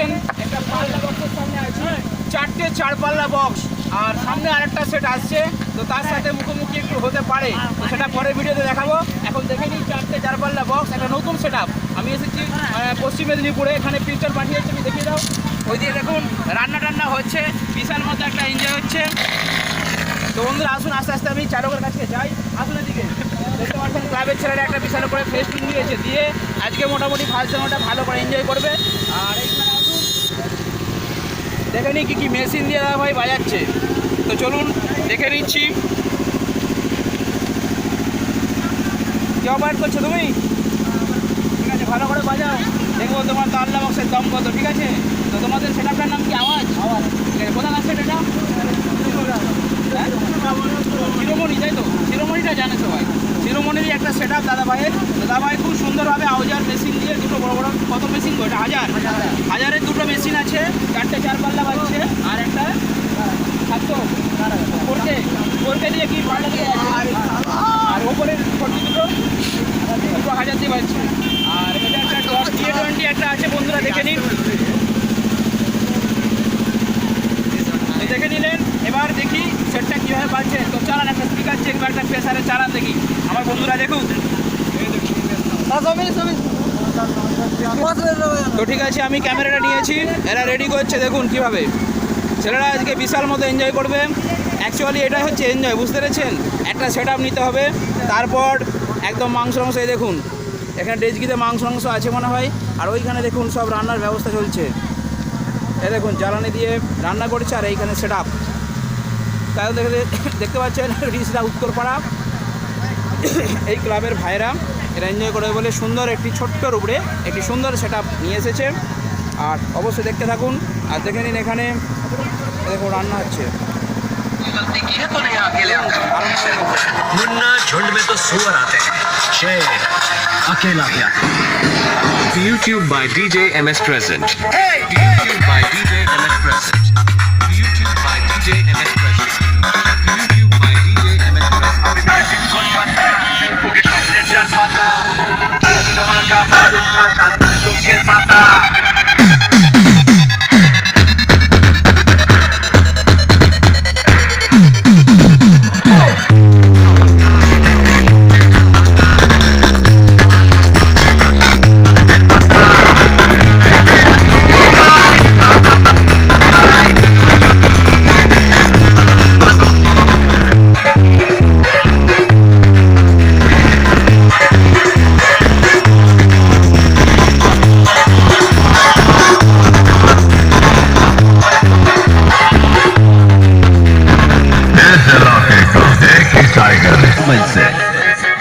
পাচ্ছেন একটা পাল্লা বক্সের সামনে আছে, 4টে 4 পাল্লা বক্স, আর সামনে আরেকটা সেট আসছে, তো তার সাথে মুখোমুখি একটু হতে পারে, তো সেটা পরের ভিডিওতে দেখাবো। এখন দেখে নিই 4টে 4 পাল্লা বক্স, একটা নতুন সেট আপ। আমি এসেছি পশ্চিম মেদিনীপুরে, এখানে পিস্টন পাঠিয়েছি, আমি দেখিয়ে দাও। ওইদিকে দেখুন রান্না টান্না হচ্ছে, বিশাল মতো একটা এনজয় হচ্ছে। তো বন্ধুরা আসুন, আস্তে আস্তে আমি চালকের কাছে যাই। আসুন এদিকে, দেখতে পাচ্ছেন ক্লাবের ছেলেরা একটা বিশাল করে ফেস্টিং দিয়েছে, দিয়ে আজকে মোটামুটি ফার্স্ট জামাটা ভালো করে এনজয় করবে। আর এইখানে আসুন, দেখে নিই কী কী মেশিন দিয়ে দাদা ভাই বাজাচ্ছে। তো চলুন দেখে নিচ্ছি। কি অপারেট করছো তুমি? ঠিক আছে, ভালো করে বাজাও, দেখবো তোমার তো আল্লাহ বক্সের দম কত। ঠিক আছে, তো তোমাদের সেটআপটার নাম কি? আওয়াজ। ঠিক আছে, কোথায় আসছে এটা? শিরোমণি, তাই তো? শিরোমণিটা জানে সবাই। শিরোমণিরই একটা সেট আপ দাদা ভাইয়ের। দাদা ভাই খুব সুন্দরভাবে আওয়াজার মেশিন দিয়ে দুটো বড় বড়, কত মেশিন গো এটা? হাজারের দুটো মেশিন আছে, 4টে 4 পাল্লা বাজছে, আর একটা 700 ফোরকে দিয়ে কি পাল্লা দিয়ে, আর ওপরের ছোট দুটো 1000 দিয়ে বাজছে। আর এটা একটা T20 একটা আছে, বন্ধুরা দেখে নিন। দেখে নিলেন, এবার দেখি সেটটা কীভাবে বাজছে। তো চালান, একটা স্পিকার চেক বা একটা প্রেসারে চালান দেখি আমার বন্ধুরা দেখুন। তো ঠিক আছে, আমি ক্যামেরাটা নিয়েছি, এরা রেডি করছে, দেখুন কীভাবে। ছেলেরা আজকে বিশাল মতো এনজয় করবে। অ্যাকচুয়ালি এটাই হচ্ছে এনজয়, বুঝতে পেরেছেন? একটা সেট আপ নিতে হবে, তারপর একদম মাংস এই দেখুন, এখানে ডেজকিতে মাংস আছে মনে হয়, আর ওইখানে দেখুন সব রান্নার ব্যবস্থা চলছে। এ দেখুন জ্বালানি দিয়ে রান্না করছে, আর এইখানে সেট আপ। তাহলে দেখতে পাচ্ছেন রিসরা উত্তরপাড়া, এই ক্লাবের ভাইরা এরা এনজয় করবে বলে সুন্দর একটি ছোট্টর উপরে একটি সুন্দর সেট আপ নিয়ে এসেছে। আর অবশ্যই দেখতে থাকুন, আর দেখে নিন এখানে দেখুন রান্না হচ্ছে। मुन्ना झुंड में तो सुअर आते हैं, शेर अकेला ही आता है। YouTube by DJ MS Present. YouTube by DJ MS Present. YouTube by DJ MS Present. YouTube by DJ MS Present.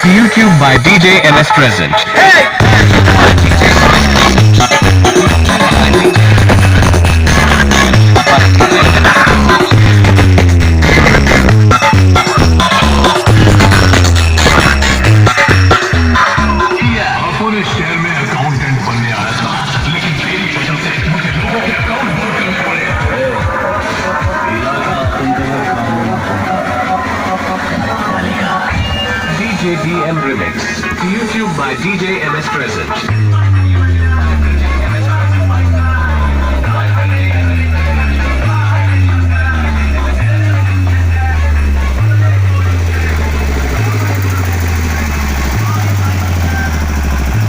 YouTube by DJ MS Present. Hey! DJ DM Remix. YouTube by DJ MS Present.